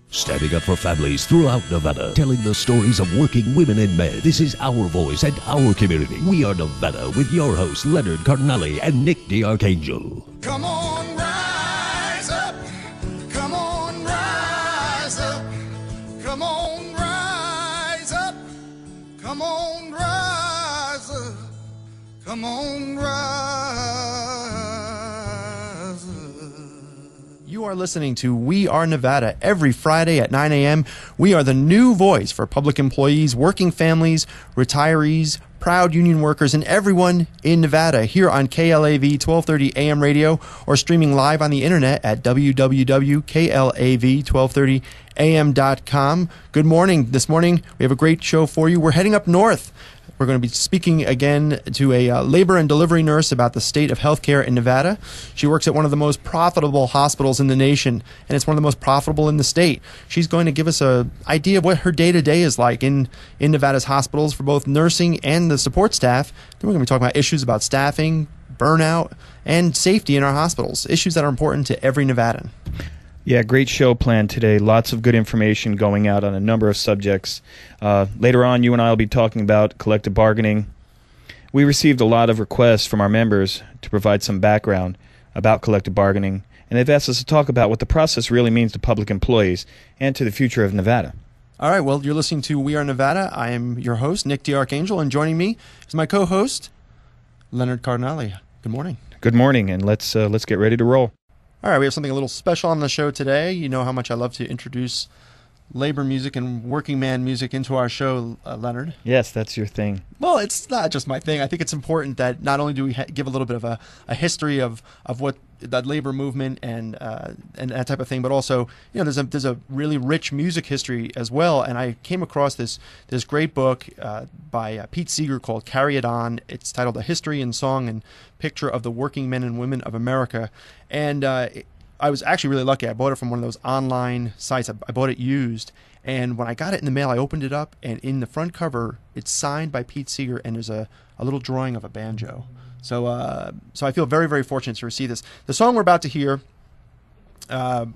Standing up for families throughout Nevada, telling the stories of working women and men. This is our voice and our community. We are Nevada with your hosts, Leonard Cardinale and Nick the Archangel. Come on, rise up. Come on, rise up. Come on, rise up. Come on, rise up. Come on, rise up. You are listening to We Are Nevada every Friday at 9 a.m. We are the new voice for public employees, working families, retirees, proud union workers, and everyone in Nevada here on KLAV 1230 AM radio or streaming live on the internet at www.klav1230am.com. Good morning. This morning we have a great show for you. We're heading up north. We're going to be speaking again to a labor and delivery nurse about the state of healthcare in Nevada. She works at one of the most profitable hospitals in the nation, and it's one of the most profitable in the state. She's going to give us an idea of what her day-to-day is like in Nevada's hospitals for both nursing and the support staff. Then we're going to be talking about issues about staffing, burnout, and safety in our hospitals, issues that are important to every Nevadan. Yeah, great show planned today. Lots of good information going out on a number of subjects. Later on, you and I will be talking about collective bargaining. We received a lot of requests from our members to provide some background about collective bargaining, and they've asked us to talk about what the process really means to public employees and to the future of Nevada. All right, well, you're listening to We Are Nevada. I am your host, Nick the Archangel, and joining me is my co-host, Leonard Cardinale. Good morning. Good morning, and let's get ready to roll. All right, we have something a little special on the show today. You know how much I love to introduce labor music and working man music into our show, Leonard. Yes, that's your thing. Well, it's not just my thing. I think it's important that not only do we give a little bit of a history of what that labor movement and that type of thing, but also, you know, there's a really rich music history as well. And I came across this great book by Pete Seeger called "Carry It On." It's titled "A History in Song and Picture of the Working Men and Women of America," and I was actually really lucky. I bought it from one of those online sites. I bought it used, and when I got it in the mail, I opened it up, and in the front cover, it's signed by Pete Seeger, and there's a little drawing of a banjo. So I feel very, very fortunate to receive this. The song we're about to hear,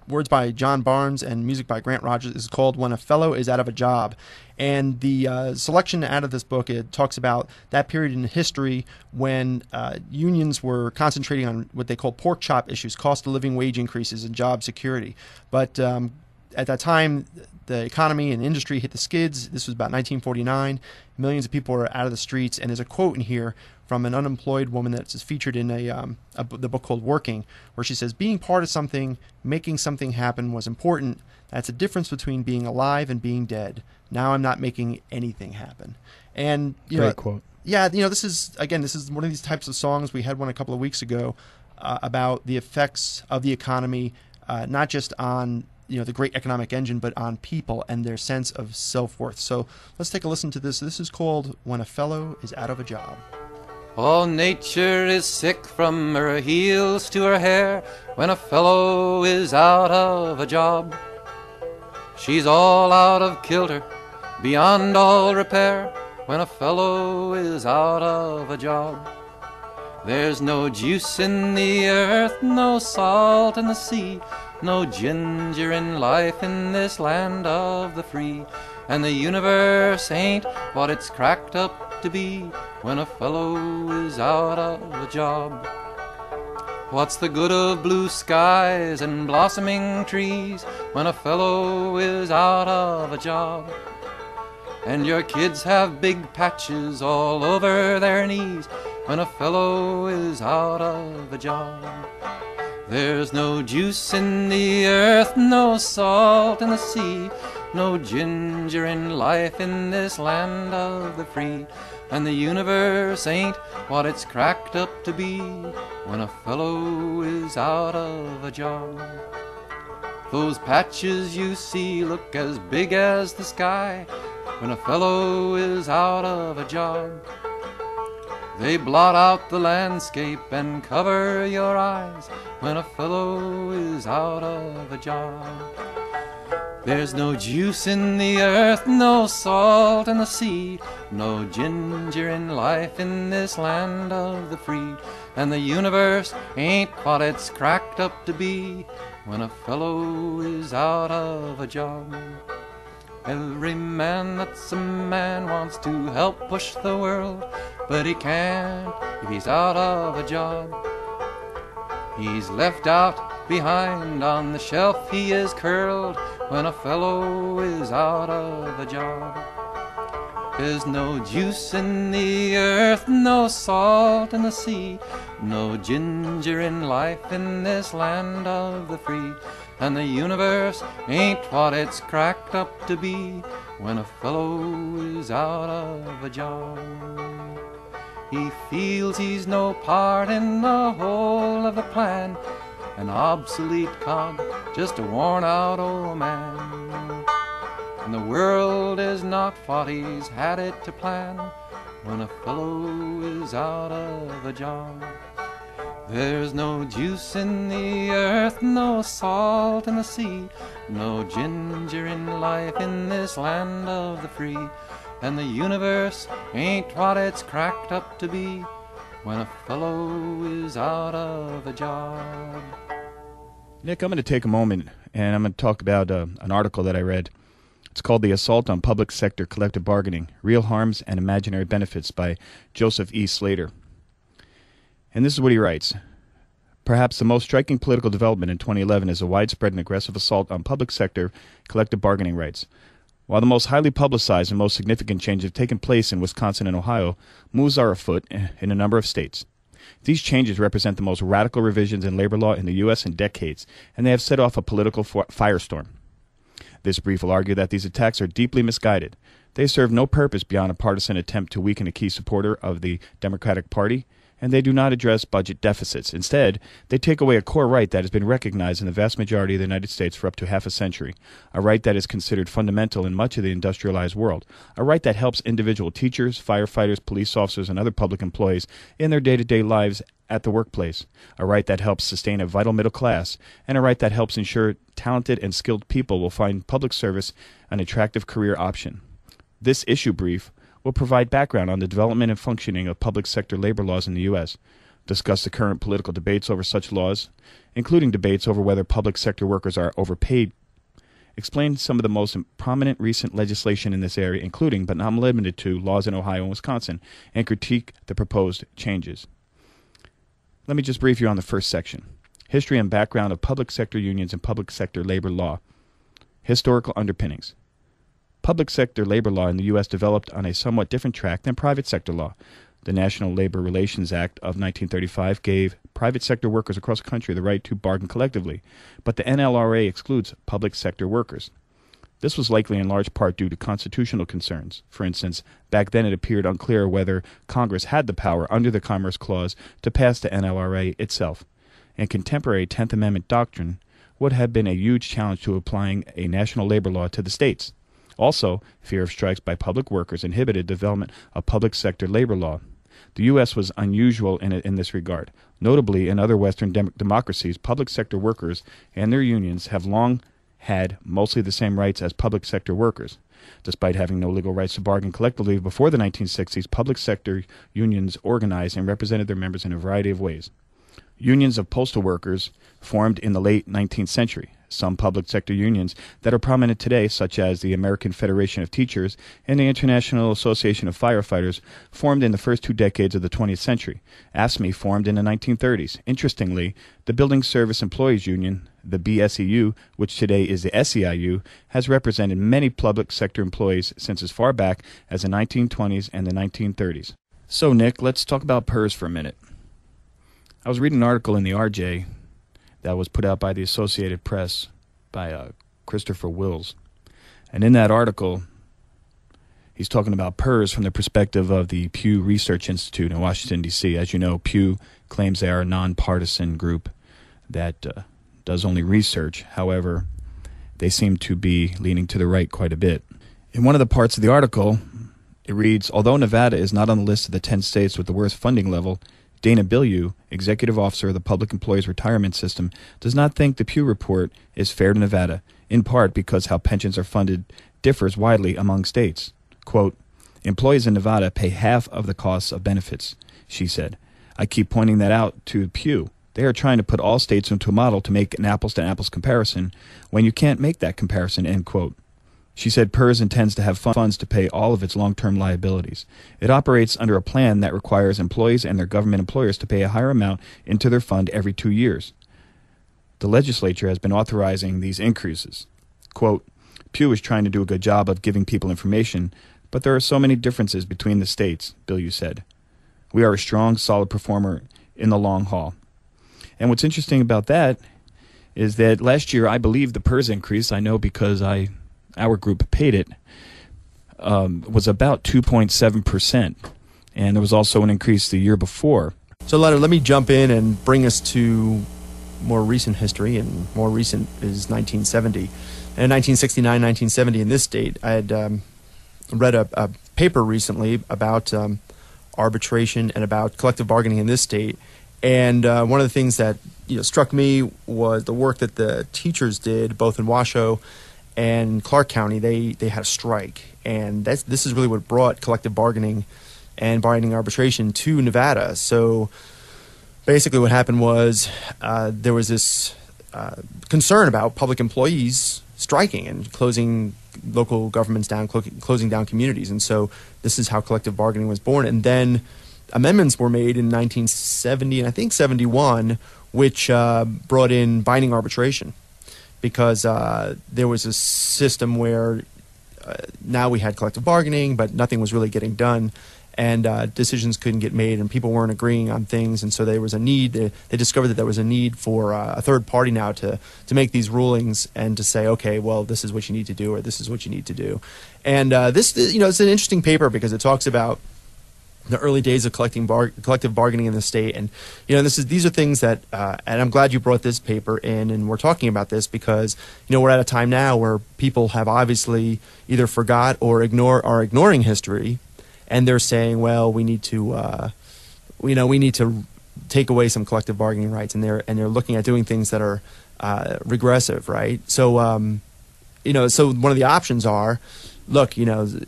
words by John Barnes and music by Grant Rogers, is called "When a Fellow is Out of a Job." And the selection out of this book, it talks about that period in history when unions were concentrating on what they call pork chop issues, cost of living, wage increases, and job security. But at that time, the economy and industry hit the skids. This was about 1949. Millions of people were out of the streets. And there's a quote in here from an unemployed woman that's featured in the book called "Working," where she says, "Being part of something, making something happen was important. That's a difference between being alive and being dead. Now I'm not making anything happen." And Great quote. Yeah, this is one of these types of songs. We had one a couple of weeks ago about the effects of the economy, not just on the great economic engine, but on people and their sense of self-worth. So let's take a listen to this. This is called "When a Fellow is Out of a Job." All nature is sick from her heels to her hair when a fellow is out of a job. She's all out of kilter, beyond all repair, when a fellow is out of a job. There's no juice in the earth, no salt in the sea, no ginger in life in this land of the free, and the universe ain't what it's cracked up to be when a fellow is out of a job. What's the good of blue skies and blossoming trees when a fellow is out of a job? And your kids have big patches all over their knees when a fellow is out of a job. There's no juice in the earth, no salt in the sea, no ginger in life in this land of the free, and the universe ain't what it's cracked up to be when a fellow is out of a job. Those patches you see look as big as the sky when a fellow is out of a job. They blot out the landscape and cover your eyes when a fellow is out of a job. There's no juice in the earth, no salt in the sea, no ginger in life in this land of the free. And the universe ain't what it's cracked up to be when a fellow is out of a job. Every man that's a man wants to help push the world, but he can't if he's out of a job. He's left out behind on the shelf, he is curled when a fellow is out of a job. There's no juice in the earth, no salt in the sea, no ginger in life in this land of the free. And the universe ain't what it's cracked up to be when a fellow is out of a job. He feels he's no part in the whole of the plan, an obsolete cog, just a worn-out old man. And the world is not what he's had it to plan when a fellow is out of a job. There's no juice in the earth, no salt in the sea, no ginger in life in this land of the free. And the universe ain't what it's cracked up to be when a fellow is out of a job. Nick, I'm going to take a moment and I'm going to talk about an article that I read. It's called The Assault on Public Sector Collective Bargaining, Real Harms and Imaginary Benefits by Joseph E. Slater. And this is what he writes. Perhaps the most striking political development in 2011 is a widespread and aggressive assault on public sector collective bargaining rights. While the most highly publicized and most significant changes have taken place in Wisconsin and Ohio, moves are afoot in a number of states. These changes represent the most radical revisions in labor law in the U.S. in decades, and they have set off a political firestorm. This brief will argue that these attacks are deeply misguided. They serve no purpose beyond a partisan attempt to weaken a key supporter of the Democratic Party, and they do not address budget deficits. Instead, they take away a core right that has been recognized in the vast majority of the United States for up to half a century, a right that is considered fundamental in much of the industrialized world, a right that helps individual teachers, firefighters, police officers, and other public employees in their day-to-day lives at the workplace, a right that helps sustain a vital middle class, and a right that helps ensure talented and skilled people will find public service an attractive career option. This issue brief will provide background on the development and functioning of public sector labor laws in the U.S., discuss the current political debates over such laws, including debates over whether public sector workers are overpaid, explain some of the most prominent recent legislation in this area, including but not limited to laws in Ohio and Wisconsin, and critique the proposed changes. Let me just brief you on the first section. History and background of public sector unions and public sector labor law. Historical underpinnings. Public sector labor law in the U.S. developed on a somewhat different track than private sector law. The National Labor Relations Act of 1935 gave private sector workers across the country the right to bargain collectively, but the NLRA excludes public sector workers. This was likely in large part due to constitutional concerns. For instance, back then it appeared unclear whether Congress had the power under the Commerce Clause to pass the NLRA itself, and contemporary 10th Amendment doctrine would have been a huge challenge to applying a national labor law to the states. Also, fear of strikes by public workers inhibited development of public sector labor law. The U.S. was unusual in this regard. Notably, in other Western democracies, public sector workers and their unions have long had mostly the same rights as public sector workers. Despite having no legal rights to bargain collectively before the 1960s, public sector unions organized and represented their members in a variety of ways. Unions of postal workers formed in the late 19th century. Some public sector unions that are prominent today, such as the American Federation of Teachers and the International Association of Firefighters, formed in the first 2 decades of the 20th century. AFSCME formed in the 1930s. Interestingly, the Building Service Employees Union, the BSEU, which today is the SEIU, has represented many public sector employees since as far back as the 1920s and the 1930s. So, Nick, let's talk about PERS for a minute. I was reading an article in the RJ that was put out by the Associated Press by Christopher Wills. And in that article, he's talking about PERS from the perspective of the Pew Research Institute in Washington, D.C. As you know, Pew claims they are a nonpartisan group that does only research. However, they seem to be leaning to the right quite a bit. In one of the parts of the article, it reads, although Nevada is not on the list of the 10 states with the worst funding level, Dana Bilyeu, executive officer of the Public Employees Retirement System, does not think the Pew report is fair to Nevada. in part because how pensions are funded differs widely among states. Quote, employees in Nevada pay half of the costs of benefits, she said. I keep pointing that out to Pew. They are trying to put all states into a model to make an apples-to-apples comparison when you can't make that comparison, end quote. She said PERS intends to have funds to pay all of its long-term liabilities. It operates under a plan that requires employees and their government employers to pay a higher amount into their fund every 2 years. The legislature has been authorizing these increases. Quote, Pew is trying to do a good job of giving people information, but there are so many differences between the states, Bilyeu said. We are a strong, solid performer in the long haul. And what's interesting about that is that last year, I believe the PERS increase, I know because our group paid it, was about 2.7%. And there was also an increase the year before. So, Leonard, let me jump in and bring us to more recent history, and more recent is 1970. And in 1969, 1970 in this state, I had read a paper recently about arbitration and about collective bargaining in this state. And one of the things that struck me was the work that the teachers did, both in Washoe and Clark County. They had a strike, and this is really what brought collective bargaining and bargaining arbitration to Nevada. So basically what happened was there was this concern about public employees striking and closing local governments down, closing down communities. And so this is how collective bargaining was born. And then amendments were made in 1970 and I think 71, which brought in binding arbitration, because there was a system where now we had collective bargaining, but nothing was really getting done, and decisions couldn't get made, and people weren't agreeing on things. And so there was a need. They discovered that there was a need for a third party now to make these rulings and to say, okay, well, this is what you need to do, or this is what you need to do. And this, it's an interesting paper because it talks about the early days of collective bargaining in the state. And these are things that and I'm glad you brought this paper in and we're talking about this, because we're at a time now where people have obviously either forgot or are ignoring history, and they're saying, well, we need to take away some collective bargaining rights, and they're looking at doing things that are regressive, right? So so one of the options are, look,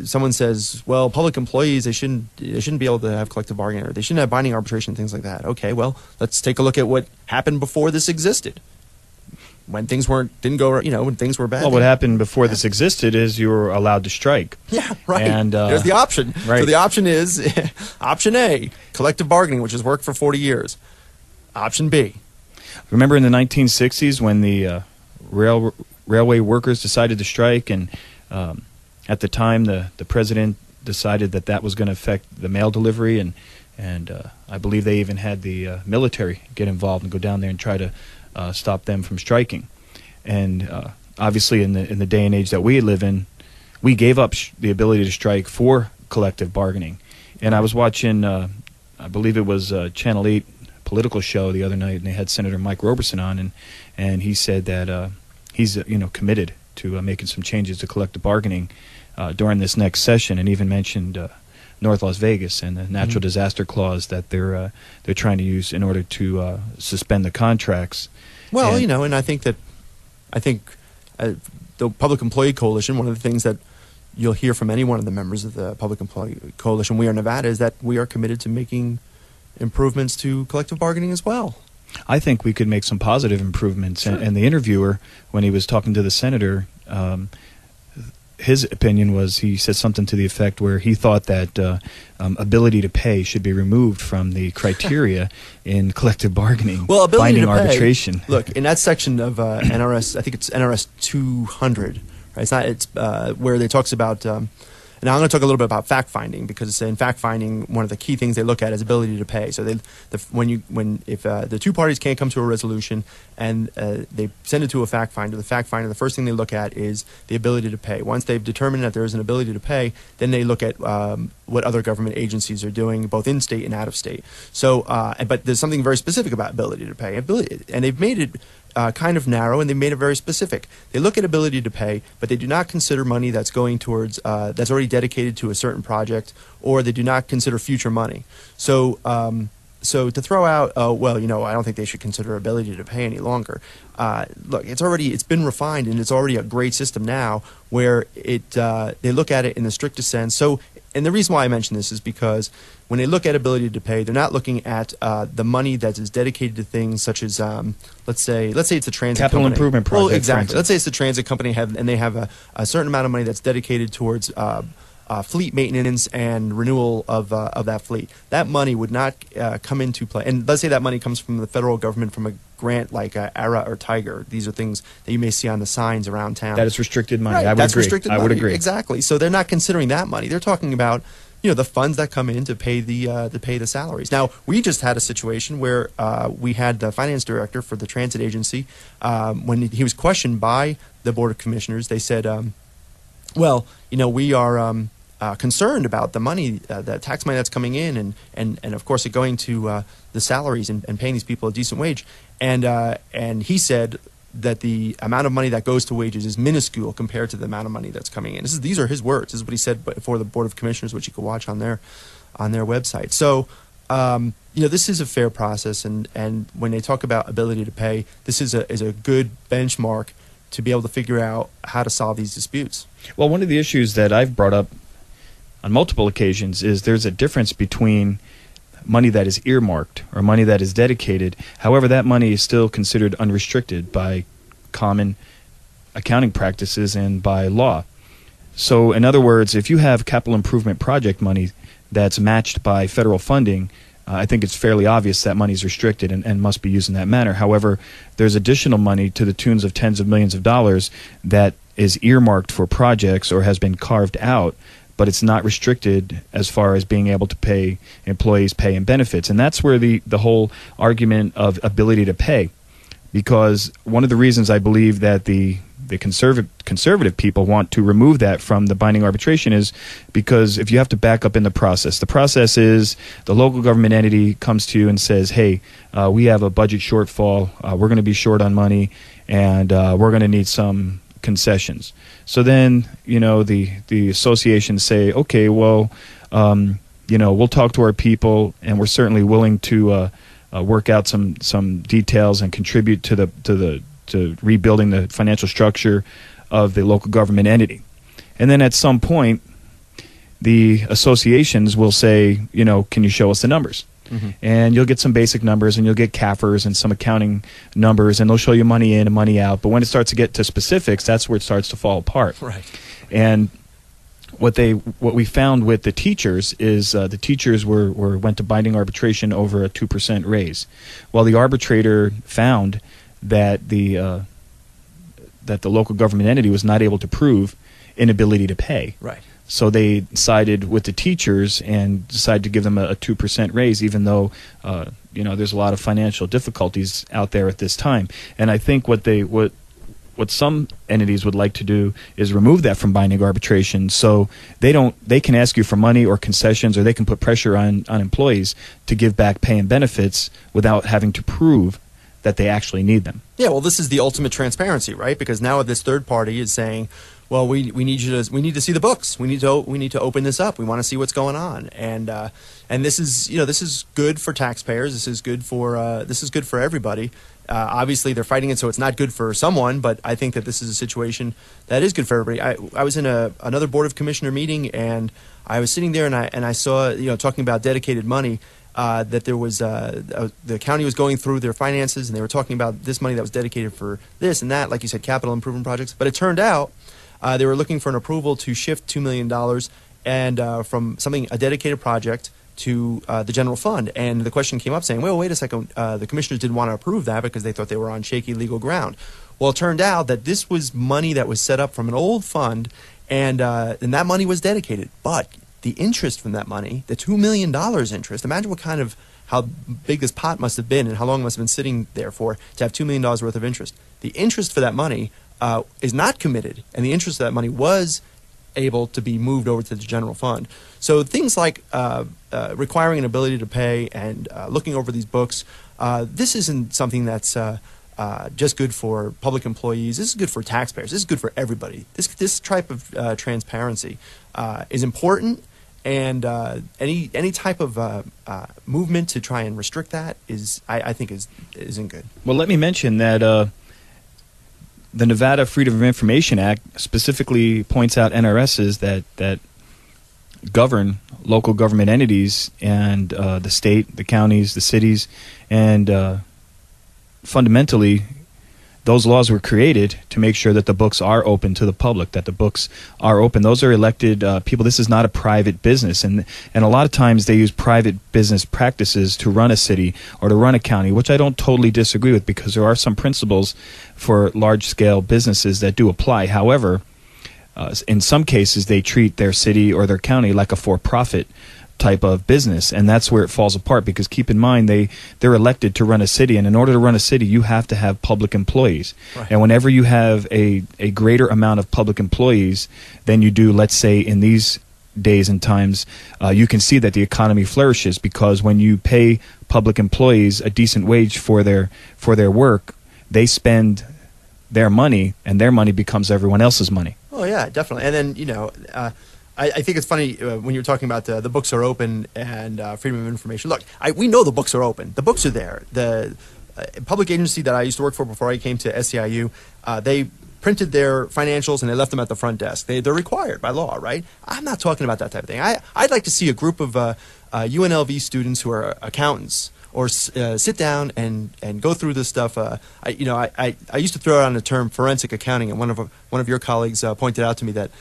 someone says, well, public employees, they shouldn't be able to have collective bargaining, or they shouldn't have binding arbitration, things like that. Okay, well, let's take a look at what happened before this existed, when things when things were bad. Well, what happened before this existed is you were allowed to strike. Yeah, right. And there's the option. Right. So the option is option A, collective bargaining, which has worked for 40 years. Option B. Remember in the 1960s when the railway workers decided to strike, and at the time the president decided that was going to affect the mail delivery, and I believe they even had the military get involved and go down there and try to stop them from striking. And obviously in the day and age that we live in, we gave up the ability to strike for collective bargaining. And I was watching, I believe it was Channel 8 political show the other night, and they had Senator Mike Roberson on, and he said that he's committed to making some changes to collective bargaining during this next session, and even mentioned North Las Vegas and the natural disaster clause that they're trying to use in order to suspend the contracts. Well, and I think the Public Employee Coalition, one of the things that you'll hear from any one of the members of the Public Employee Coalition, We Are Nevada, is that we are committed to making improvements to collective bargaining as well. I think we could make some positive improvements. Sure. And the interviewer, when he was talking to the senator, his opinion was, he said something to the effect where he thought that ability to pay should be removed from the criteria in collective bargaining. Well, ability binding to pay, arbitration. Look, in that section of NRS, I think it's NRS 200, right? It's where they talks about. Now I'm going to talk a little bit about fact finding, because in fact finding, one of the key things they look at is ability to pay. So if the two parties can't come to a resolution and they send it to a fact finder, the first thing they look at is the ability to pay. Once they've determined that there is an ability to pay, then they look at what other government agencies are doing, both in state and out of state. So, but there's something very specific about ability to pay. And they've made it kind of narrow, and they made it very specific. They look at ability to pay, but they do not consider money that's going towards that's already dedicated to a certain project, or they do not consider future money. So So to throw out, well, I don't think they should consider ability to pay any longer. Look, it's been refined, and it's already a great system now where they look at it in the strictest sense. So, and the reason why I mention this is because when they look at ability to pay, they're not looking at the money that is dedicated to things such as, let's say it's a transit Capital company. improvement project. Well, exactly. Let's say it's a transit company, and they have a certain amount of money that's dedicated towards fleet maintenance and renewal of that fleet. That money would not come into play. And let's say that money comes from the federal government from a grant like ARA or Tiger. These are things that you may see on the signs around town. That is restricted money. Right, I would that's agree. Restricted I money. would agree. Exactly. So they're not considering that money. They're talking about the funds that come in to pay the salaries. Now, we just had a situation where we had the finance director for the transit agency. When he was questioned by the Board of Commissioners, they said, well, we are concerned about the money, the tax money that's coming in, and of course it going to the salaries and paying these people a decent wage. And he said that the amount of money that goes to wages is minuscule compared to the amount of money that's coming in. These are his words. This is what he said before the Board of Commissioners, which you can watch on their website. So, this is a fair process, and when they talk about ability to pay, this is a good benchmark to be able to figure out how to solve these disputes. Well, one of the issues that I've brought up on multiple occasions is there's a difference between money that is earmarked or money that is dedicated. However, that money is still considered unrestricted by common accounting practices and by law. So, in other words, if you have capital improvement project money that's matched by federal funding, I think it's fairly obvious that money is restricted and must be used in that manner. However, there's additional money to the tunes of tens of millions of dollars that is earmarked for projects or has been carved out, but it's not restricted as far as being able to pay employees pay and benefits. And that's where the whole argument of ability to pay, because one of the reasons I believe that the conservative people want to remove that from the binding arbitration is because if you have to back up in the process is the local government entity comes to you and says, hey, we have a budget shortfall, we're going to be short on money, and we're going to need some concessions. So then, the associations say, okay, well, we'll talk to our people, and we're certainly willing to work out some details and contribute to rebuilding the financial structure of the local government entity. And then at some point, the associations will say, can you show us the numbers? Mm-hmm. And you'll get some basic numbers, and you'll get CAFRs and some accounting numbers, and they'll show you money in and money out. But when it starts to get to specifics, that's where it starts to fall apart. Right. And what we found with the teachers is the teachers went to binding arbitration over a 2% raise, while the arbitrator found that the local government entity was not able to prove inability to pay. Right. So they sided with the teachers and decided to give them a 2% raise, even though there's a lot of financial difficulties out there at this time. And I think what some entities would like to do is remove that from binding arbitration, so they can ask you for money or concessions, or they can put pressure on employees to give back pay and benefits without having to prove that they actually need them. Yeah, well, this is the ultimate transparency, right? Because now this third party is saying, well, we need to see the books. We need to open this up. We want to see what's going on. And this is good for taxpayers. This is good for everybody. Obviously, they're fighting it, so it's not good for someone. But I think that this is a situation that is good for everybody. I was in another Board of Commissioner meeting, and I was sitting there, and I saw talking about dedicated money. That there was the county was going through their finances, and they were talking about this money that was dedicated for this and that, like you said, capital improvement projects. But it turned out they were looking for an approval to shift $2 million and from a dedicated project to the general fund. And the question came up saying, well, wait a second, the commissioners didn't want to approve that because they thought they were on shaky legal ground. Well, it turned out that this was money that was set up from an old fund, and that money was dedicated. But the interest from that money, the $2 million interest, imagine how big this pot must have been and how long it must have been sitting there for to have $2 million worth of interest. The interest for that money is not committed, and the interest of that money was able to be moved over to the general fund. So things like requiring an ability to pay and looking over these books, this isn't something that's just good for public employees. This is good for taxpayers. This is good for everybody. This type of transparency is important. And any type of movement to try and restrict that I think isn't good. Well, let me mention that the Nevada Freedom of Information Act specifically points out NRSs that govern local government entities and the state, the counties, the cities, and fundamentally, those laws were created to make sure that the books are open to the public, that the books are open. Those are elected people. This is not a private business. And a lot of times they use private business practices to run a city or to run a county, which I don't totally disagree with, because there are some principles for large-scale businesses that do apply. However, in some cases they treat their city or their county like a for-profit type of business, and that's where it falls apart, because keep in mind they're elected to run a city, and in order to run a city you have to have public employees. Right. And whenever you have a greater amount of public employees than you do, let's say, in these days and times, you can see that the economy flourishes, because when you pay public employees a decent wage for their work, they spend their money, and their money becomes everyone else's money. Oh yeah, definitely. And then I think it's funny when you're talking about the books are open and freedom of information. Look, we know the books are open. The books are there. The public agency that I used to work for before I came to SEIU, they printed their financials and they left them at the front desk. They're required by law, right? I'm not talking about that type of thing. I'd like to see a group of UNLV students who are accountants or sit down and go through this stuff. I used to throw out on the term forensic accounting, and one of your colleagues pointed out to me that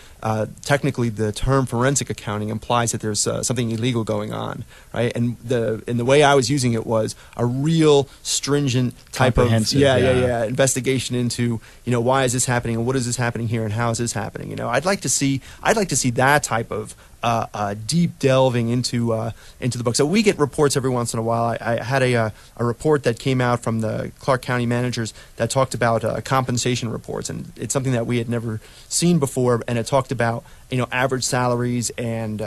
technically the term forensic accounting implies that there's something illegal going on, right? And the way I was using it was a real stringent type of investigation into why is this happening and what is this happening here and how is this happening. I'd like to see that type of deep delving into the book. So we get reports every once in a while. I had a report that came out from the Clark County managers that talked about compensation reports, and it's something that we had never seen before. And it talked about average salaries and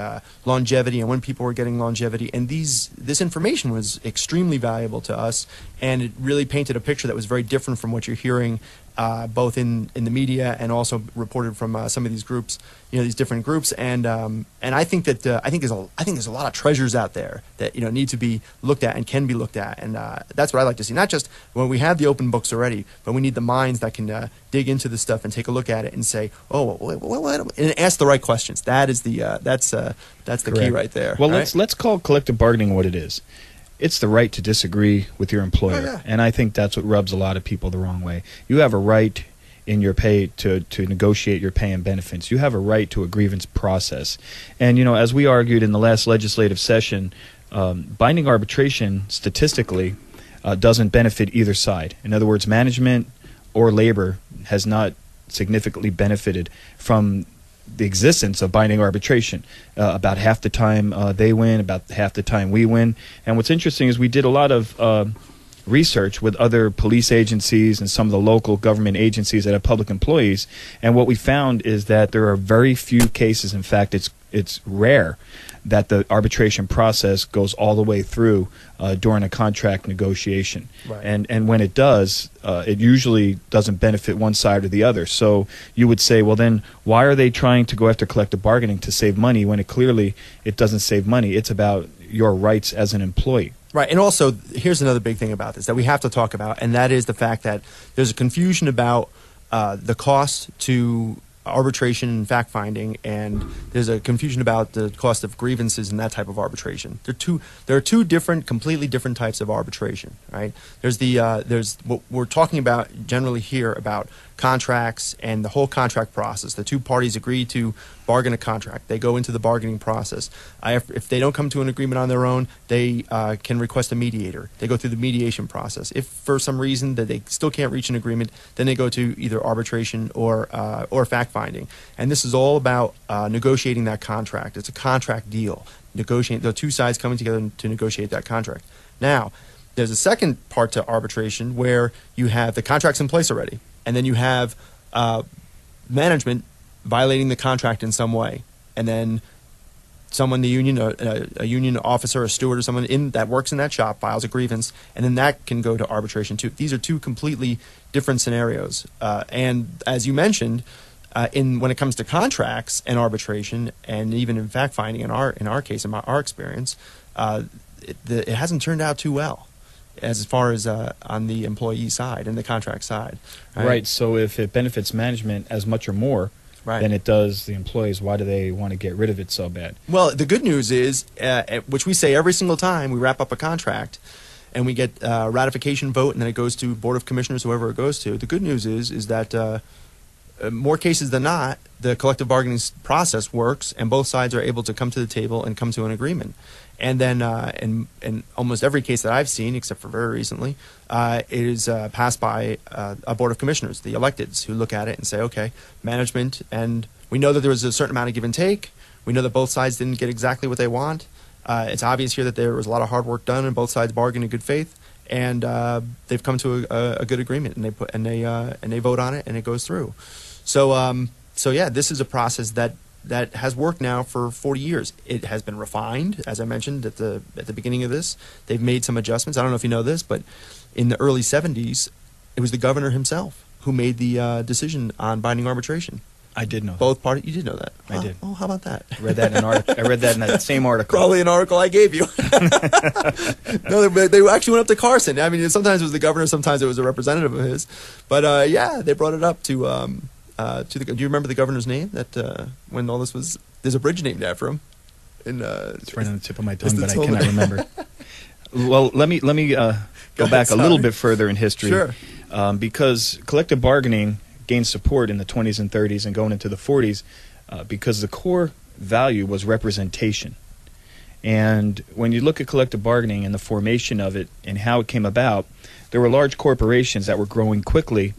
longevity and when people were getting longevity. And this information was extremely valuable to us, and it really painted a picture that was very different from what you're hearing both in the media and also reported from some of these groups, these different groups, and I think that I think there's a lot of treasures out there that need to be looked at and can be looked at, and that's what I like to see. Not just when we have the open books already, but we need the minds that can dig into this stuff and take a look at it and say, and ask the right questions. That is that's the key right there. Well, right? let's call collective bargaining what it is. It's the right to disagree with your employer. Oh, yeah. And I think that's what rubs a lot of people the wrong way. You have a right in your pay to negotiate your pay and benefits. You have a right to a grievance process. And, as we argued in the last legislative session, binding arbitration statistically doesn't benefit either side. In other words, management or labor has not significantly benefited from the existence of binding arbitration. About half the time they win, about half the time we win. And what's interesting is we did a lot of research with other police agencies and some of the local government agencies that have public employees, and what we found is that there are very few cases, in fact it's rare, that the arbitration process goes all the way through during a contract negotiation. Right. And when it does, it usually doesn't benefit one side or the other. So you would say, well then, why are they trying to go after collective bargaining to save money when it doesn't save money? It's about your rights as an employee. Right, and also, here's another big thing about this that we have to talk about, and that is the fact that there's a confusion about the cost to arbitration and fact-finding, and there's a confusion about the cost of grievances and that type of arbitration. There are two completely different types of arbitration, right? There's what we're talking about generally here about contracts and the whole contract process. The two parties agree to bargain a contract. They go into the bargaining process. If they don't come to an agreement on their own, they can request a mediator. They go through the mediation process. If for some reason that they still can't reach an agreement, then they go to either arbitration or fact-finding. And this is all about negotiating that contract. It's a contract deal. The two sides coming together to negotiate that contract. Now, there's a second part to arbitration where you have the contracts in place already, and then you have management violating the contract in some way, and then someone, the union, a union officer, a steward, or someone that works in that shop files a grievance, and then that can go to arbitration too. These are two completely different scenarios, and as you mentioned, When it comes to contracts and arbitration, and even in fact finding, in our case, in our experience, it hasn't turned out too well, as far as on the employee side and the contract side. Right. So if it benefits management as much or more than it does the employees, why do they want to get rid of it so bad? Well, the good news is, which we say every single time we wrap up a contract, and we get ratification vote, and then it goes to Board of Commissioners, whoever it goes to. The good news is that more cases than not, the collective bargaining process works, and both sides are able to come to the table and come to an agreement. And then in almost every case that I've seen, except for very recently, it is passed by a Board of Commissioners, the electeds, who look at it and say, okay, management, and we know that there was a certain amount of give and take. We know that both sides didn't get exactly what they want. It's obvious here that there was a lot of hard work done, and both sides bargained in good faith, and they've come to a good agreement, and they vote on it, and it goes through. So yeah, this is a process that has worked now for 40 years. It has been refined, as I mentioned at the beginning of this. They've made some adjustments. I don't know if you know this, but in the early 70s, it was the governor himself who made the decision on binding arbitration. I did know Both parties. You did know that. I did. Oh, how about that? I read that in an article. I read that in that same article. Probably an article I gave you. No, they actually went up to Carson. I mean, sometimes it was the governor, sometimes it was a representative of his. But yeah, they brought it up to the. Do you remember the governor's name? That when all this was, there's a bridge named after him. It's right on the tip of my tongue, but I cannot remember. Well, let me go back a little bit further in history. Sure. Because collective bargaining gained support in the 20s and 30s and going into the 40s because the core value was representation. And when you look at collective bargaining and the formation of it and how it came about, there were large corporations that were growing quickly,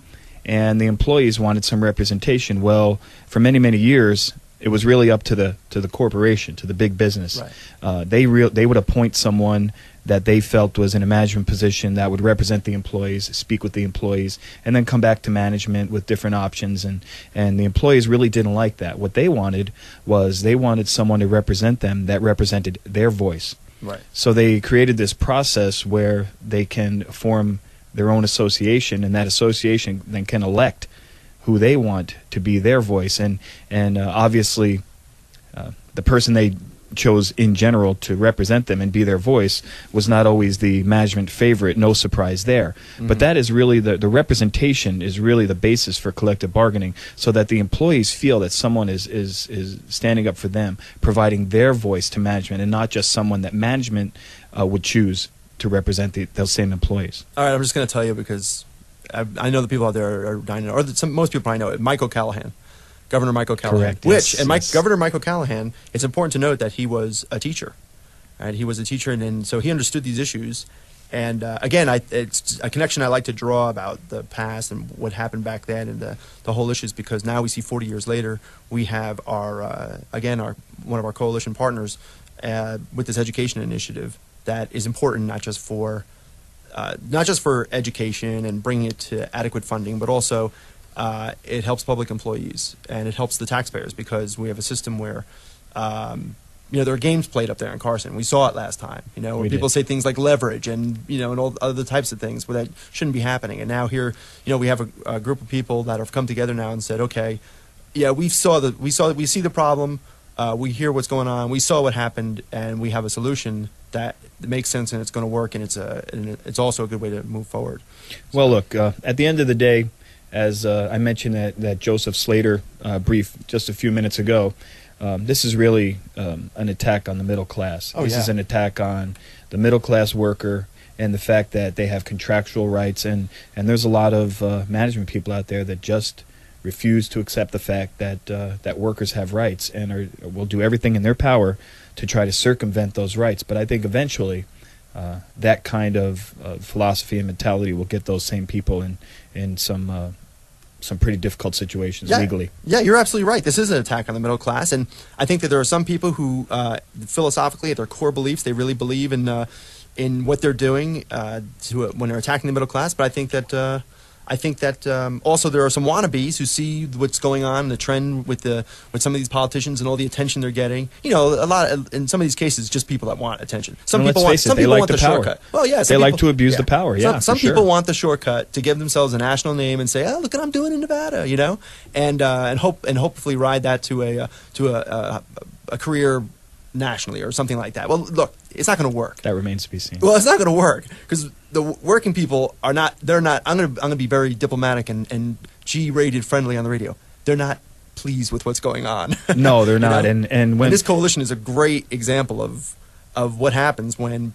and the employees wanted some representation. Well, for many, many years, it was really up to the corporation, to the big business. Right. They would appoint someone that they felt was in a management position that would represent the employees, speak with the employees, and then come back to management with different options. And the employees really didn't like that. What they wanted was they wanted someone to represent them that represented their voice. Right. So they created this process where they can form their own association, and that association then can elect who they want to be their voice. And obviously the person they chose in general to represent them and be their voice was not always the management favorite. No surprise there. Mm-hmm. But that is really the representation is really the basis for collective bargaining, so that the employees feel that someone is standing up for them, providing their voice to management, and not just someone that management would choose to represent those same employees. All right, I'm just going to tell you because I know the people out there are dying, or most people probably know it. Michael Callahan. Governor Michael Callahan. Correct. Governor Michael Callahan, it's important to note that he was a teacher. Right? He was a teacher, and so he understood these issues. And again, it's a connection I like to draw about the past and what happened back then and the whole issues, because now we see 40 years later, we have our one of our coalition partners with this education initiative that is important not just for education and bringing it to adequate funding, but also it helps public employees and it helps the taxpayers, because we have a system where there are games played up there in Carson. We saw it last time, where people say things like leverage and and all other types of things where that shouldn't be happening. And now here, we have a group of people that have come together now and said, okay, yeah, we see the problem, we hear what's going on, we saw what happened, and we have a solution that makes sense and it's going to work, and it's also a good way to move forward. Well, look, at the end of the day, as I mentioned that Joseph Slater brief just a few minutes ago, this is really an attack on the middle class. This is an attack on the middle class worker and the fact that they have contractual rights, and there's a lot of management people out there that just refuse to accept the fact that workers have rights and will do everything in their power to try to circumvent those rights. But I think eventually that kind of philosophy and mentality will get those same people in some pretty difficult situations legally. Yeah, you're absolutely right. This is an attack on the middle class, and I think that there are some people who philosophically, at their core beliefs, they really believe in what they're doing when they're attacking the middle class. But I think that I think that also there are some wannabes who see what's going on, the trend with some of these politicians and all the attention they're getting. You know, in some of these cases, just people that want attention. Some people want the shortcut. Well, yeah, they like to abuse the power. Yeah, some people want the shortcut to give themselves a national name and say, "Oh, look what I'm doing in Nevada," you know, and hopefully ride that to a career nationally or something like that. Well, look, it's not going to work. That remains to be seen. Well, it's not going to work because the working people are not. They're not. I'm going to be very diplomatic and G-rated friendly on the radio. They're not pleased with what's going on. No, they're not. And when this coalition is a great example of what happens when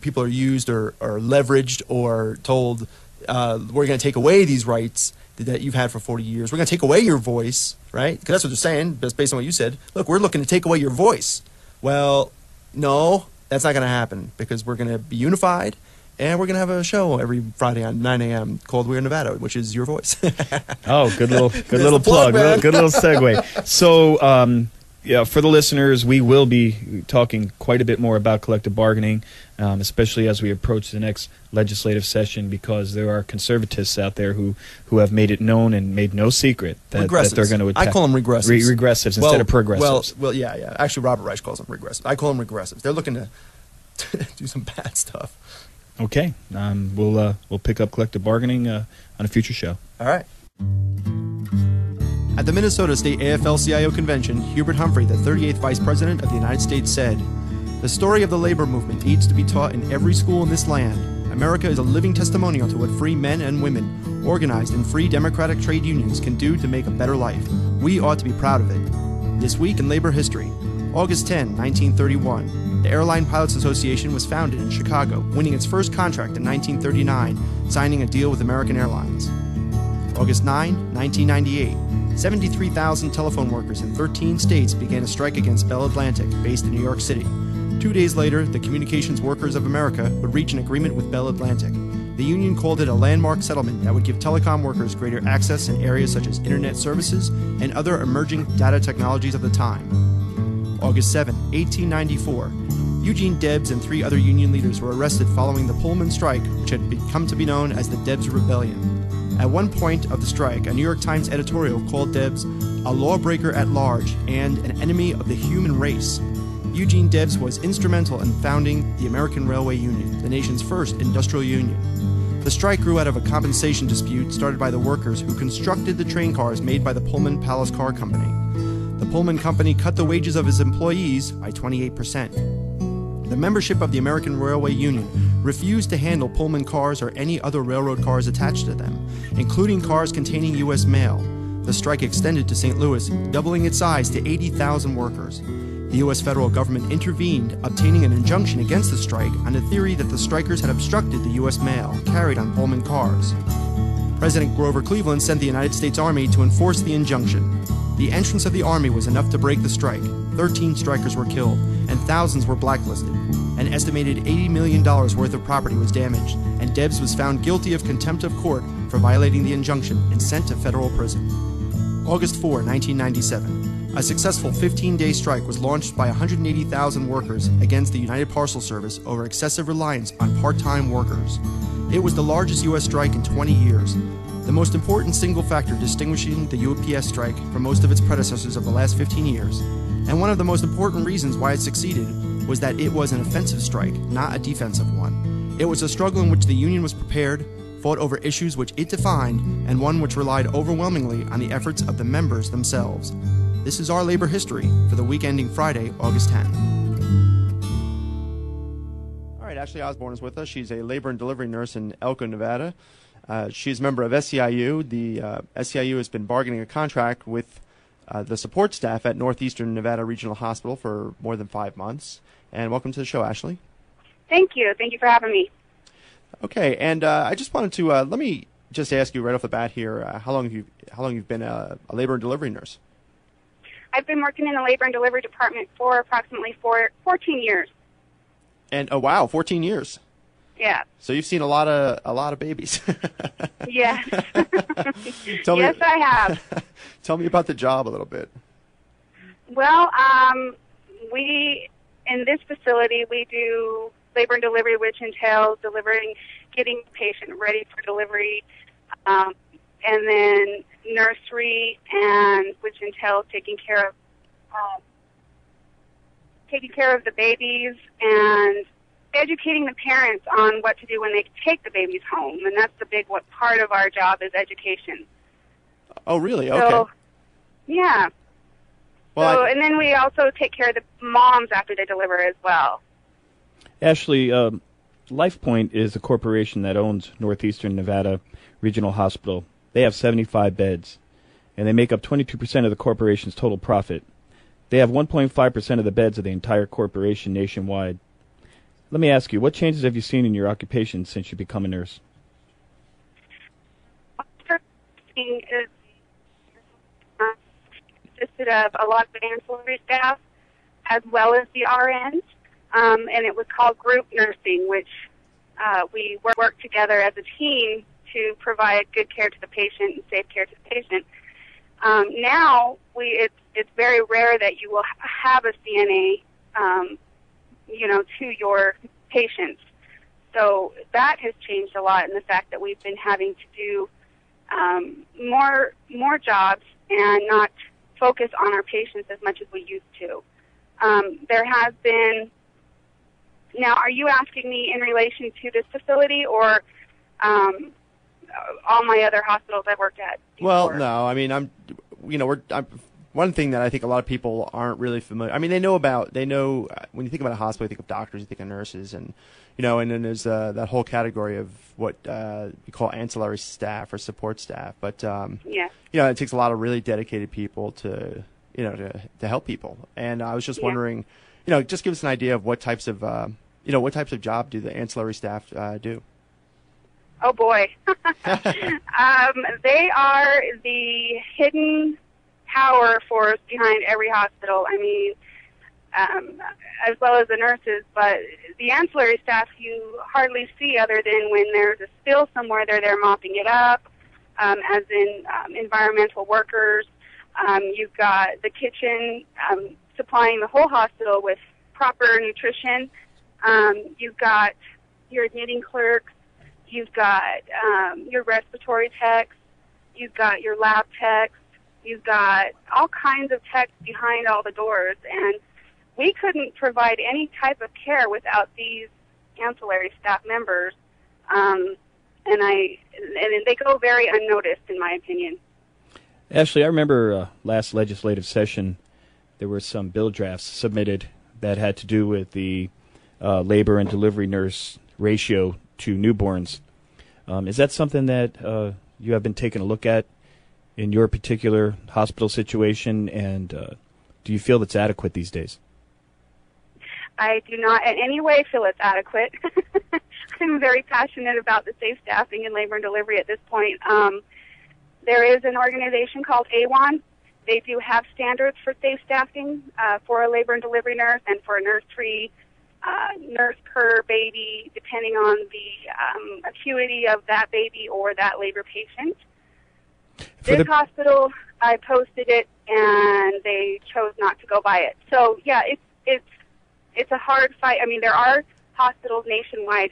people are used or leveraged or told we're going to take away these rights that you've had for 40 years. We're going to take away your voice, right? Because that's what they're saying, based on what you said. Look, we're looking to take away your voice. Well, no, that's not going to happen because we're going to be unified and we're going to have a show every Friday on 9 a.m. called We're Nevada, which is your voice. Oh, good little plug. Good little segue. So, yeah, for the listeners, we will be talking quite a bit more about collective bargaining, especially as we approach the next legislative session, because there are conservatists out there who have made it known and made no secret that they're going to attack. I call them regressives. Regressives instead of progressives. Well, yeah. Actually, Robert Reich calls them regressives. I call them regressives. They're looking to do some bad stuff. Okay. We'll pick up collective bargaining on a future show. All right. At the Minnesota State AFL-CIO Convention, Hubert Humphrey, the 38th Vice President of the United States, said, "The story of the labor movement needs to be taught in every school in this land. America is a living testimonial to what free men and women, organized in free democratic trade unions, can do to make a better life. We ought to be proud of it." This week in labor history, August 10, 1931, the Airline Pilots Association was founded in Chicago, winning its first contract in 1939, signing a deal with American Airlines. August 9, 1998, 73,000 telephone workers in 13 states began a strike against Bell Atlantic, based in New York City. 2 days later, the Communications Workers of America would reach an agreement with Bell Atlantic. The union called it a landmark settlement that would give telecom workers greater access in areas such as internet services and other emerging data technologies of the time. August 7, 1894, Eugene Debs and 3 other union leaders were arrested following the Pullman strike, which had come to be known as the Debs Rebellion. At one point of the strike, a New York Times editorial called Debs a lawbreaker at large and an enemy of the human race. Eugene Debs was instrumental in founding the American Railway Union, the nation's first industrial union. The strike grew out of a compensation dispute started by the workers who constructed the train cars made by the Pullman Palace Car Company. The Pullman Company cut the wages of its employees by 28%. The membership of the American Railway Union refused to handle Pullman cars or any other railroad cars attached to them, including cars containing U.S. mail. The strike extended to St. Louis, doubling its size to 80,000 workers. The U.S. federal government intervened, obtaining an injunction against the strike on the theory that the strikers had obstructed the U.S. mail carried on Pullman cars. President Grover Cleveland sent the United States Army to enforce the injunction. The entrance of the Army was enough to break the strike. 13 strikers were killed, and thousands were blacklisted. An estimated $80 million worth of property was damaged, and Debs was found guilty of contempt of court for violating the injunction and sent to federal prison. August 4, 1997. A successful 15-day strike was launched by 180,000 workers against the United Parcel Service over excessive reliance on part-time workers. It was the largest U.S. strike in 20 years. The most important single factor distinguishing the UPS strike from most of its predecessors of the last 15 years, and one of the most important reasons why it succeeded, was that it was an offensive strike, not a defensive one. It was a struggle in which the union was prepared, fought over issues which it defined, and one which relied overwhelmingly on the efforts of the members themselves. This is our labor history for the week ending Friday, August 10. All right, Ashley Osborne is with us. She's a labor and delivery nurse in Elko, Nevada. She's a member of SEIU. The SEIU has been bargaining a contract with the support staff at Northeastern Nevada Regional Hospital for more than 5 months. And welcome to the show, Ashley. Thank you. Thank you for having me. Okay, and I just wanted to let me just ask you right off the bat here, how long you've been a labor and delivery nurse? I've been working in the labor and delivery department for approximately 14 years. And oh wow, 14 years. Yeah. So you've seen a lot of babies. Yes. Yes, I have. Tell me about the job a little bit. Well, in this facility, we do labor and delivery, which entails getting the patient ready for delivery, and then nursery, and which entails taking care of the babies and educating the parents on what to do when they take the babies home. And that's the big part of our job is education. Oh, really? Okay. So, yeah. Well, and then we also take care of the moms after they deliver as well. Ashley, LifePoint is a corporation that owns Northeastern Nevada Regional Hospital. They have 75 beds, and they make up 22% of the corporation's total profit. They have 1.5% of the beds of the entire corporation nationwide. Let me ask you, what changes have you seen in your occupation since you become a nurse? Is consisted of a lot of ancillary staff as well as the RNs, and it was called group nursing, which we work together as a team to provide good care to the patient and safe care to the patient. Now it's very rare that you will have a CNA, to your patients. So that has changed a lot in the fact that we've been having to do more jobs and not focus on our patients as much as we used to. There has been. Now, are you asking me in relation to this facility or all my other hospitals I've worked at before? Well, no. I mean, I'm one thing that I think a lot of people aren't really familiar. I mean, they know when you think about a hospital, you think of doctors, you think of nurses, and and then there's that whole category of what we call ancillary staff or support staff. But it takes a lot of really dedicated people to help people. And I was just wondering, just give us an idea of what types of job do the ancillary staff do? Oh boy, they are the hidden power force behind every hospital. I mean, as well as the nurses, but the ancillary staff you hardly see other than when there's a spill somewhere, they're there mopping it up, as in environmental workers. You've got the kitchen supplying the whole hospital with proper nutrition. You've got your admitting clerks. You've got your respiratory techs. You've got your lab techs. You've got all kinds of techs behind all the doors, and we couldn't provide any type of care without these ancillary staff members, and they go very unnoticed, in my opinion. Ashley, I remember last legislative session there were some bill drafts submitted that had to do with the labor and delivery nurse ratio to newborns. Is that something that you have been taking a look at in your particular hospital situation, and do you feel that's adequate these days? I do not in any way feel it's adequate. I'm very passionate about the safe staffing in labor and delivery at this point. There is an organization called AWAN. They do have standards for safe staffing for a labor and delivery nurse and for a nursery nurse per baby, depending on the acuity of that baby or that labor patient. This hospital, I posted it, and they chose not to go by it. So, yeah, it's a hard fight. I mean, there are hospitals nationwide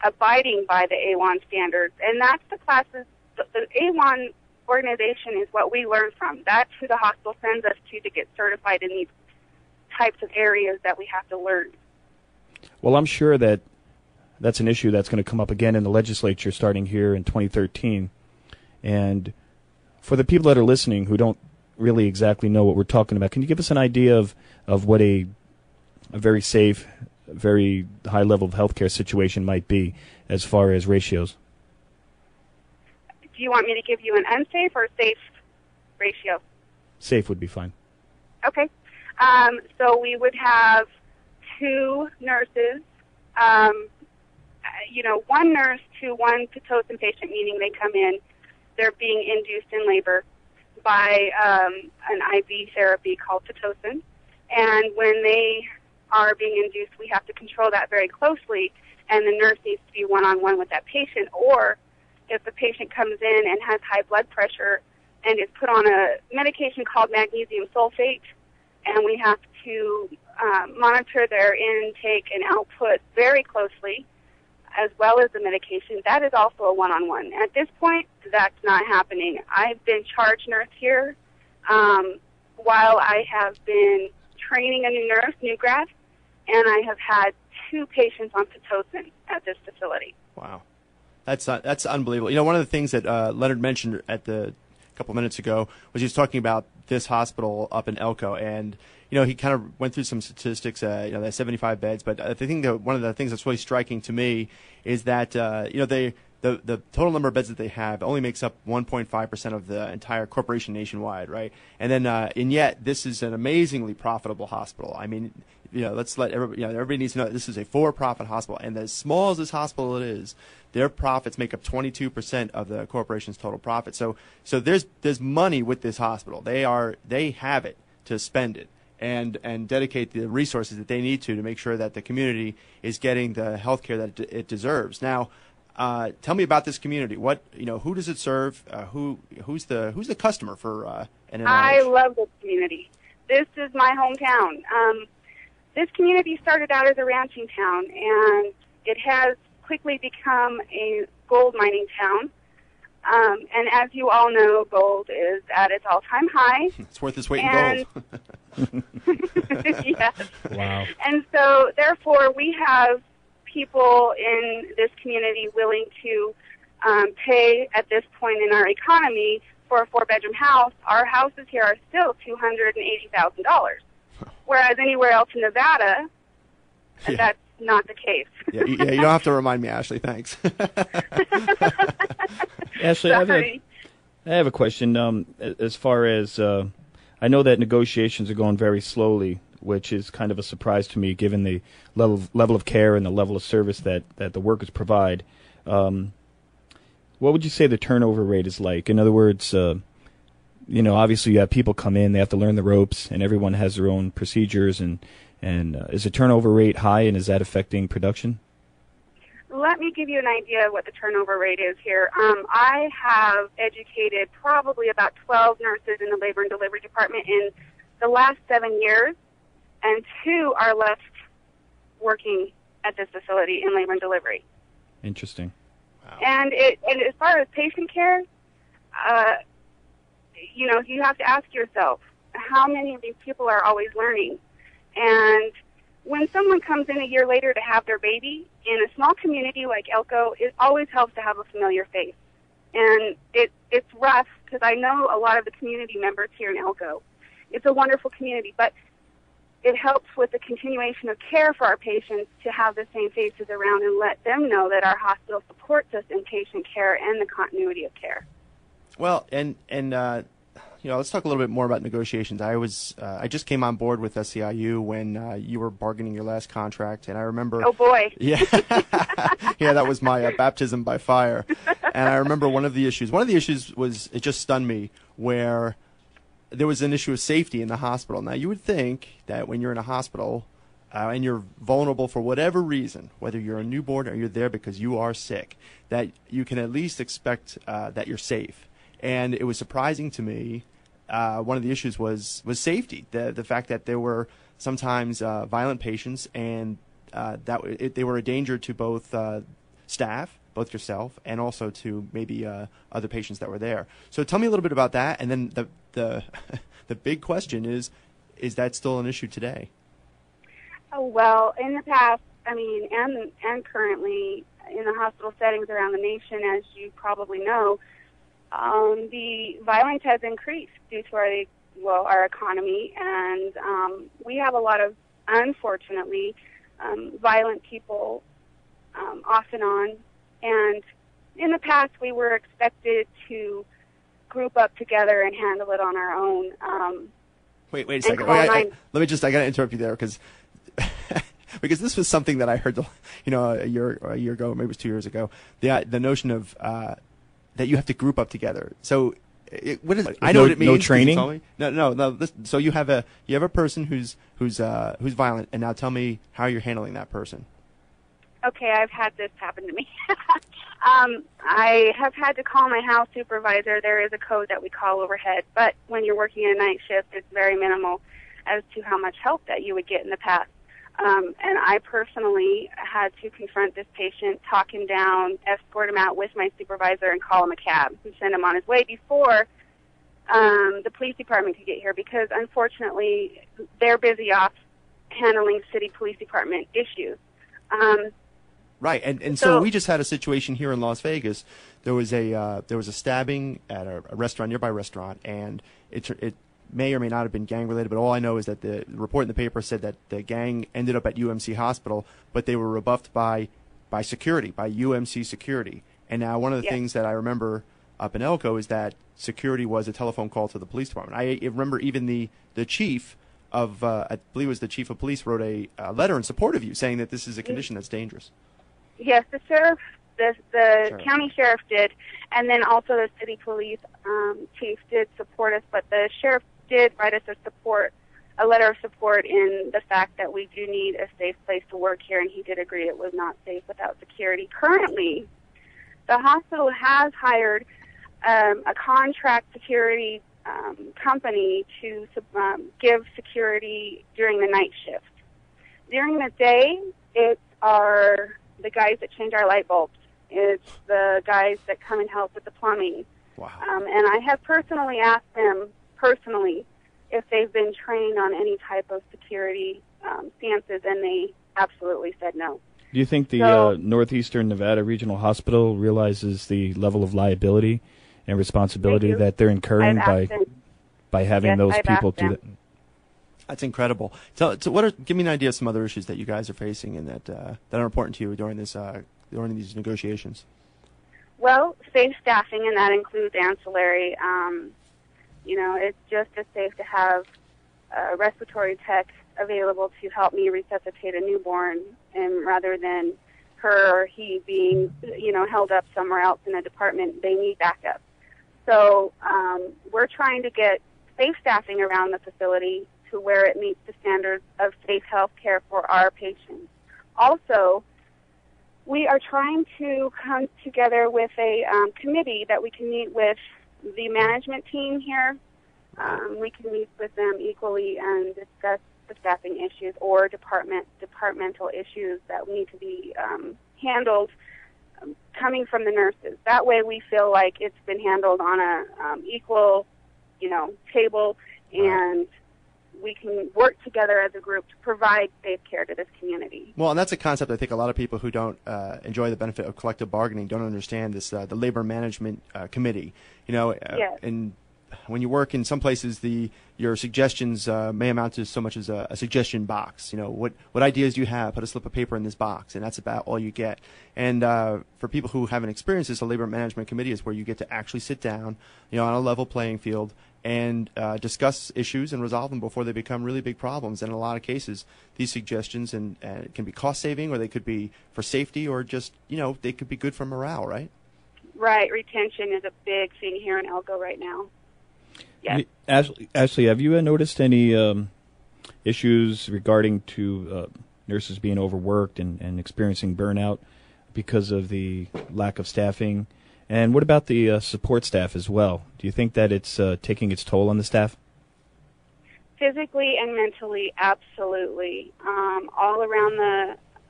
abiding by the A1 standards, and that's the classes. The A1 organization is what we learn from. That's who the hospital sends us to get certified in these types of areas that we have to learn. Well, I'm sure that that's an issue that's going to come up again in the legislature starting here in 2013. And for the people that are listening who don't really exactly know what we're talking about, can you give us an idea of what a very safe, very high level of healthcare situation might be as far as ratios? Do you want me to give you an unsafe or safe ratio? Safe would be fine. Okay. So we would have 2 nurses, one nurse to one Pitocin patient, meaning they come in, they're being induced in labor by an IV therapy called Pitocin. And when they are being induced, we have to control that very closely, and the nurse needs to be one-on-one with that patient. Or if the patient comes in and has high blood pressure and is put on a medication called magnesium sulfate, and we have to monitor their intake and output very closely. as well as the medication, that is also a one-on-one. At this point, that's not happening. I've been charge nurse here while I have been training a new nurse, new grad, and I have had 2 patients on Pitocin at this facility. Wow. That's unbelievable. You know, one of the things that Leonard mentioned at the couple minutes ago was he was talking about this hospital up in Elko, and you know, he kind of went through some statistics. You know, they have 75 beds, but I think that one of the things that's really striking to me is that you know, the total number of beds that they have only makes up 1.5% of the entire corporation nationwide, right? And yet this is an amazingly profitable hospital. I mean, you know, let's let everybody, you know, everybody needs to know that this is a for-profit hospital, and as small as this hospital it is, their profits make up 22% of the corporation's total profit. So there's money with this hospital. They have it to spend it and dedicate the resources that they need to make sure that the community is getting the health care that it deserves. Now, tell me about this community. What, you know, who does it serve? Who's the customer for NNRH? I love this community. This is my hometown. This community started out as a ranching town, and it has quickly become a gold mining town. And as you all know, gold is at its all-time high. It's worth its weight in gold. Yes. Wow. And so, therefore, we have people in this community willing to pay at this point in our economy for a 4-bedroom house. Our houses here are still $280,000, whereas anywhere else in Nevada, that's not the case. Yeah, you don't have to remind me, Ashley. Thanks. Ashley, I have a question. As far as I know that negotiations are going very slowly, which is kind of a surprise to me, given the level of care and the level of service that the workers provide. What would you say the turnover rate is like? In other words, you know, obviously you have people come in, they have to learn the ropes, and everyone has their own procedures. And is the turnover rate high, and is that affecting production? Let me give you an idea of what the turnover rate is here. I have educated probably about 12 nurses in the labor and delivery department in the last 7 years, and 2 are left working at this facility in labor and delivery. Interesting. Wow. And as far as patient care, you know, you have to ask yourself, how many of these people are always learning? And when someone comes in a year later to have their baby, in a small community like Elko, it always helps to have a familiar face. And it's rough, because I know a lot of the community members here in Elko. It's a wonderful community, but it helps with the continuation of care for our patients to have the same faces around and let them know that our hospital supports us in patient care and the continuity of care. Well, and you know, let's talk a little bit more about negotiations. I just came on board with SEIU when you were bargaining your last contract, and I remember. Oh boy! Yeah, yeah, that was my baptism by fire. And I remember one of the issues was, it just stunned me, where there was an issue of safety in the hospital. Now, you would think that when you're in a hospital and you're vulnerable for whatever reason, whether you're a newborn or you're there because you are sick, that you can at least expect that you're safe. And it was surprising to me. One of the issues was safety. The fact that there were sometimes violent patients, and they were a danger to both staff, both yourself, and also to maybe other patients that were there. So tell me a little bit about that. And then the big question is that still an issue today? Oh, well, in the past, I mean, and currently in the hospital settings around the nation, as you probably know, the violence has increased due to our economy, and we have a lot of, unfortunately, violent people off and on. And in the past, we were expected to group up together and handle it on our own. Wait a second. I got to interrupt you there because this was something that I heard, a year ago, maybe it was 2 years ago. The notion of that you have to group up together. So, what is? I know what it means. No training. No. So you have a person who's violent, and now tell me how you're handling that person. Okay, I've had this happen to me. I have had to call my house supervisor. There is a code that we call overhead, but when you're working a night shift, it's very minimal as to how much help that you would get in the past. And I personally had to confront this patient, talk him down, escort him out with my supervisor, and call him a cab and send him on his way before the police department could get here, because unfortunately they're busy off handling city police department issues. Right, and so we just had a situation here in Las Vegas. There was a stabbing at a restaurant, nearby restaurant, and it may or may not have been gang related. But all I know is that the report in the paper said that the gang ended up at UMC Hospital, but they were rebuffed by security, by UMC security. And now one of the things that I remember up in Elko is that security was a telephone call to the police department. I remember even the chief of I believe it was the chief of police wrote a letter in support of you, saying that this is a condition that's dangerous. Yes, the sheriff, the county sheriff did, and then also the city police chief did support us. But the sheriff did write us a letter of support in the fact that we do need a safe place to work here, and he did agree it was not safe without security. Currently, the hospital has hired a contract security company to give security during the night shift. During the day, it's the guys that change our light bulbs. It's the guys that come and help with the plumbing. Wow. And I have personally asked them if they've been trained on any type of security stances, and they absolutely said no. Do you think the Northeastern Nevada Regional Hospital realizes the level of liability and responsibility that they're incurring by having those people do that? That's incredible. So give me an idea of some other issues that you guys are facing and that are important to you during these negotiations. Well, safe staffing, and that includes ancillary. It's just as safe to have a respiratory tech available to help me resuscitate a newborn, and rather than her or he being, held up somewhere else in a department, they need backup. So we're trying to get safe staffing around the facility to where it meets the standards of safe health care for our patients. Also, we are trying to come together with a committee that we can meet with the management team here. We can meet with them equally and discuss the staffing issues or departmental issues that need to be handled coming from the nurses. That way we feel like it's been handled on a equal, table, and we can work together as a group to provide safe care to this community. Well, and that's a concept I think a lot of people who don't enjoy the benefit of collective bargaining don't understand. This the labor management committee. Yes. And when you work in some places, your suggestions may amount to so much as a suggestion box. What ideas do you have? Put a slip of paper in this box, and that's about all you get. And for people who haven't experienced this, a labor management committee is where you get to actually sit down, on a level playing field and discuss issues and resolve them before they become really big problems. And in a lot of cases, these suggestions can be cost saving, or they could be for safety, or just they could be good for morale, right? Right. Retention is a big thing here in Elko right now. Yes. Ashley, have you noticed any issues regarding to nurses being overworked and experiencing burnout because of the lack of staffing? And what about the support staff as well? Do you think that it's taking its toll on the staff? Physically and mentally, absolutely. All around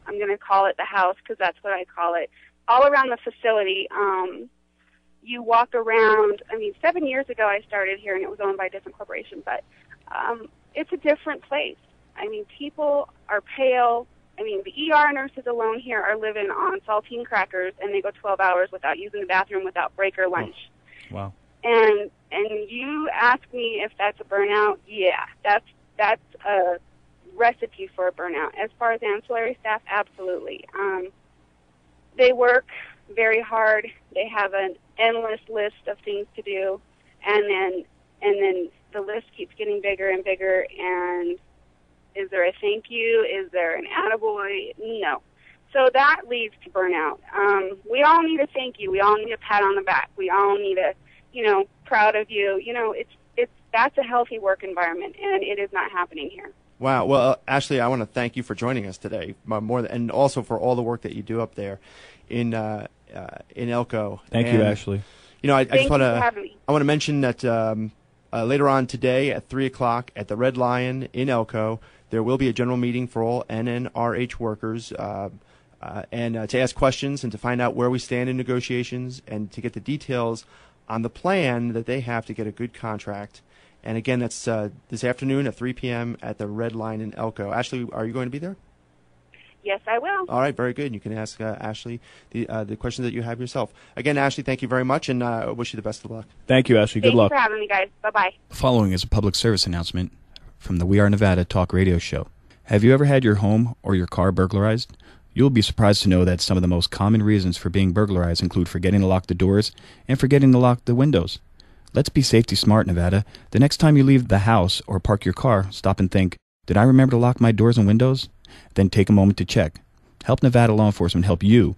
I'm going to call it the house because that's what I call it, all around the facility. You walk around, 7 years ago I started here and it was owned by a different corporation, but it's a different place. People are pale. The ER nurses alone here are living on saltine crackers, and they go 12 hours without using the bathroom, without break or lunch. Oh. Wow. And you ask me if that's a burnout. Yeah, that's a recipe for a burnout. As far as ancillary staff, absolutely. They work very hard. They have an endless list of things to do, and then the list keeps getting bigger and bigger. And is there a thank you? Is there an attaboy? No. So that leads to burnout. We all need a thank you. We all need a pat on the back. We all need a, proud of you. That's a healthy work environment, and it is not happening here. Wow. Well, Ashley, I want to thank you for joining us today, and also for all the work that you do up there in Elko. Thank you, Ashley. I want to mention that later on today at 3 o'clock at the Red Lion in Elko, there will be a general meeting for all NNRH workers and to ask questions and to find out where we stand in negotiations and to get the details on the plan that they have to get a good contract. And again, that's this afternoon at 3 p.m. at the Red Lion in Elko. Ashley, are you going to be there? Yes, I will. All right, very good. You can ask Ashley the questions that you have yourself. Again, Ashley, thank you very much, and I wish you the best of luck. Thank you, Ashley. Good luck. Thank you for having me, guys. Bye-bye. The following is a public service announcement from the We Are Nevada talk radio show. Have you ever had your home or your car burglarized? You'll be surprised to know that some of the most common reasons for being burglarized include forgetting to lock the doors and forgetting to lock the windows. Let's be safety smart, Nevada. The next time you leave the house or park your car, stop and think, did I remember to lock my doors and windows? Then take a moment to check. Help Nevada law enforcement help you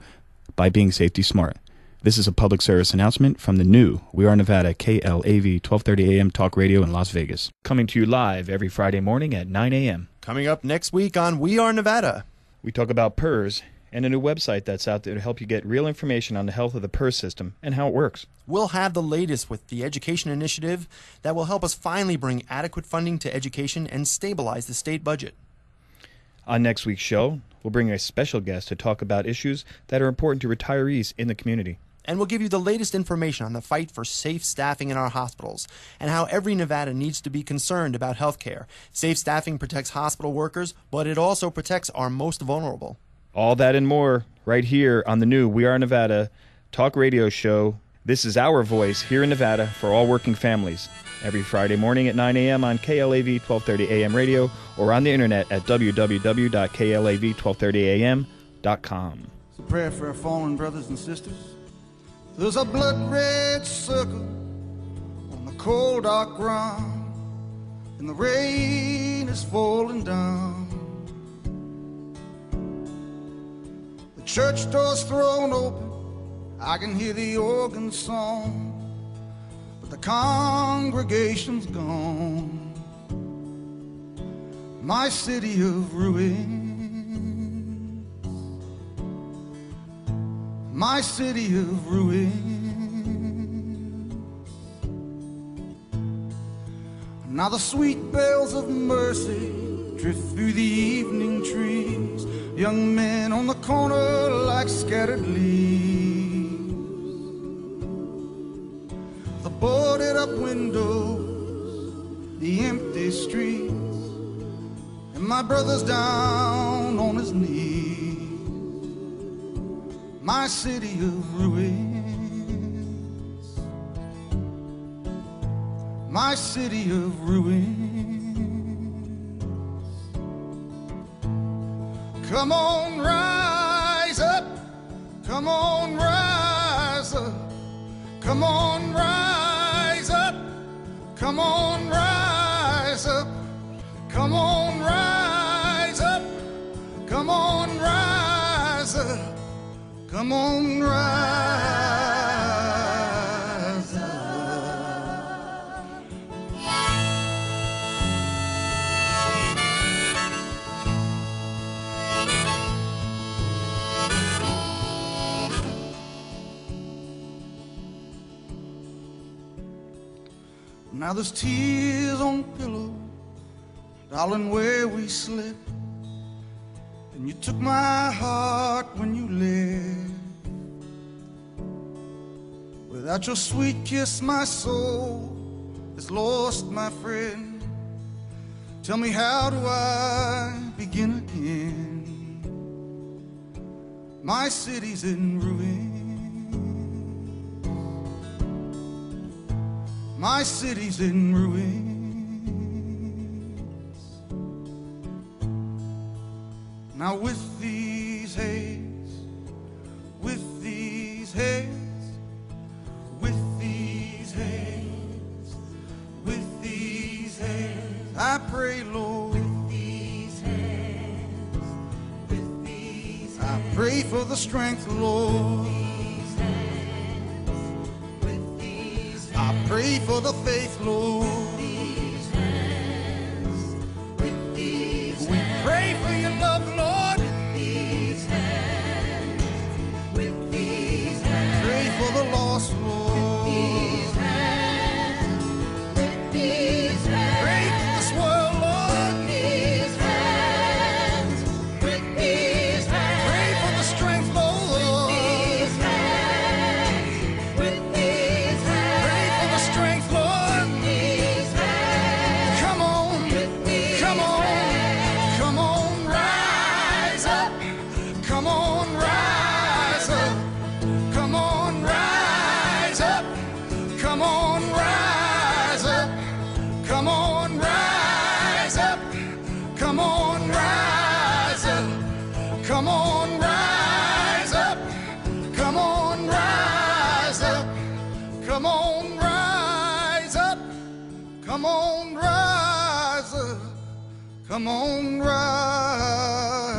by being safety smart. This is a public service announcement from the new We Are Nevada KLAV 1230 AM talk radio in Las Vegas. Coming to you live every Friday morning at 9 a.m. Coming up next week on We Are Nevada. We talk about PERS and a new website that's out there to help you get real information on the health of the PERS system and how it works. We'll have the latest with the education initiative that will help us finally bring adequate funding to education and stabilize the state budget. On next week's show, we'll bring a special guest to talk about issues that are important to retirees in the community. And we'll give you the latest information on the fight for safe staffing in our hospitals and how every Nevada needs to be concerned about health care. Safe staffing protects hospital workers, but it also protects our most vulnerable. All that and more right here on the new We Are Nevada talk radio show. This is our voice here in Nevada for all working families. Every Friday morning at 9 a.m. on KLAV 1230 AM radio or on the internet at www.klav1230am.com. It's a prayer for our fallen brothers and sisters. There's a blood-red circle on the cold, dark ground, and the rain is falling down. The church door's thrown open, I can hear the organ song, but the congregation's gone. My city of ruin, my city of ruin. Now the sweet bells of mercy drift through the evening trees, young men on the corner like scattered leaves. The boarded up windows, the empty streets, and my brother's down on his knees. My city of ruins, my city of ruins. Come on, rise up, come on, rise up, come on, rise up, come on, rise up, come on, rise up, come on, rise up. Come on, rise up. Now there's tears on the pillow, darling, where we slept. And you took my heart when you left. Without your sweet kiss, my soul is lost, my friend. Tell me, how do I begin again? My city's in ruins, my city's in ruins. Now with these hands, with these hands, with these hands, with these hands, I pray, Lord. With these hands, with these hands, I pray for the strength, Lord. With these hands, with these hands, I pray for the faith, Lord. With these hands, with these hands, we pray for your love, Lord. For the lost, Lord. With these hands, with these Come on, rise up. Come on, rise up. Come on, rise.